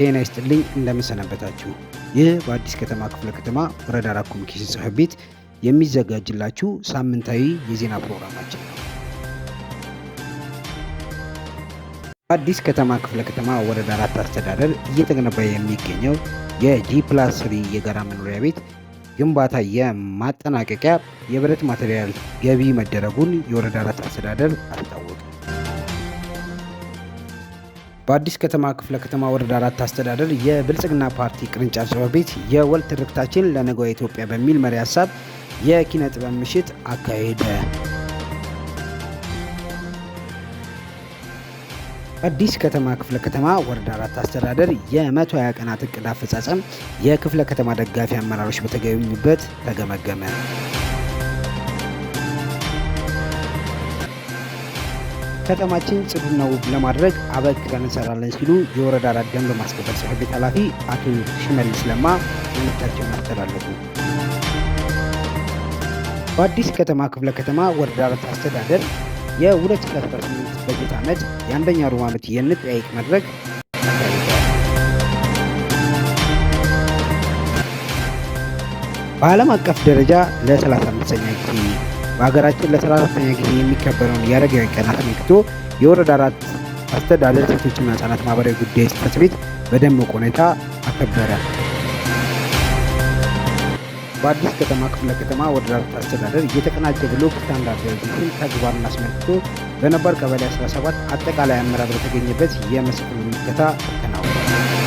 ጤና ይስጥልኝ እንደምን ሰነበታችሁ። ይህ በአዲስ ከተማ ክፍለ ከተማ ወረዳ 4 ኮሚኒኬሽን ጽሕፈት ቤት የሚዘጋጅላችሁ ሳምንታዊ የዜና ፕሮግራማችን ነው። በአዲስ ከተማ ክፍለ ከተማ ወረዳ 4 አስተዳደር እየተገነባ የሚገኘው የ G+3 የጋራ መኖሪያ ቤት ግንባታ የማጠናቀቂያ የብረት ማቴሪያል ገቢ መደረጉን የወረዳ 4 አስተዳደር አስታወቀ። በአዲስ ከተማ ክፍለ ከተማ ወረዳ 4 አስተዳደር የብልጽግና ፓርቲ ቅርንጫፍ ጽሕፈት ቤት የወል ትርክታችን ለነገዋ ኢትዮጵያ በሚል መሪ ሀሳብ የኪነ ጥበብ ምሽት አካሄደ። አዲስ ከተማ ክፍለ ከተማ ወረዳ 4 አስተዳደር የ120 ቀናት እቅድ አፈጻጸም የክፍለ ከተማ ደጋፊ አመራሮች በተገኙበት ተገመገመ። ከተማችን ጽዱና ውብ ለማድረግ አበክረን እንሰራለን ሲሉ የወረዳ 4 ደንብ ማስከበር ጽሕፈት ቤት ኃላፊ አቶ ሽመልስ ለማ መልእክታቸውን አስተላለፉ። በአዲስ ከተማ ክፍለ ከተማ ወረዳ 4 አስተዳደር የ2018 በጀት ዓመት የአንደኛ ሩብ ዓመት የንጠያይቅ መድረክ ተካሄደ። በዓለም አቀፍ ደረጃ ለ35ኛ ጊዜ በሀገራችን ለ34ኛ ጊዜ የሚከበረውን የአረጋዊ ቀን አስመልክቶ የወረዳ 4 አስተዳደር ሴቶችና ሕፃናት ማህበራዊ ጉዳይ ጽሕፈት ቤት በደማቅ ሁኔታ አከበረ። በአዲስ ከተማ ክፍለ ከተማ ወረዳ 4 አስተዳደር የተቀናጀ ብሎክ ስታንዳርዳይዜሽን ተግባርን አስመልክቶ በነባር ቀበሌ 17 አጠቃላይ አመራር በተገኘበት የመስክ ምልከታ ተከናውኗል።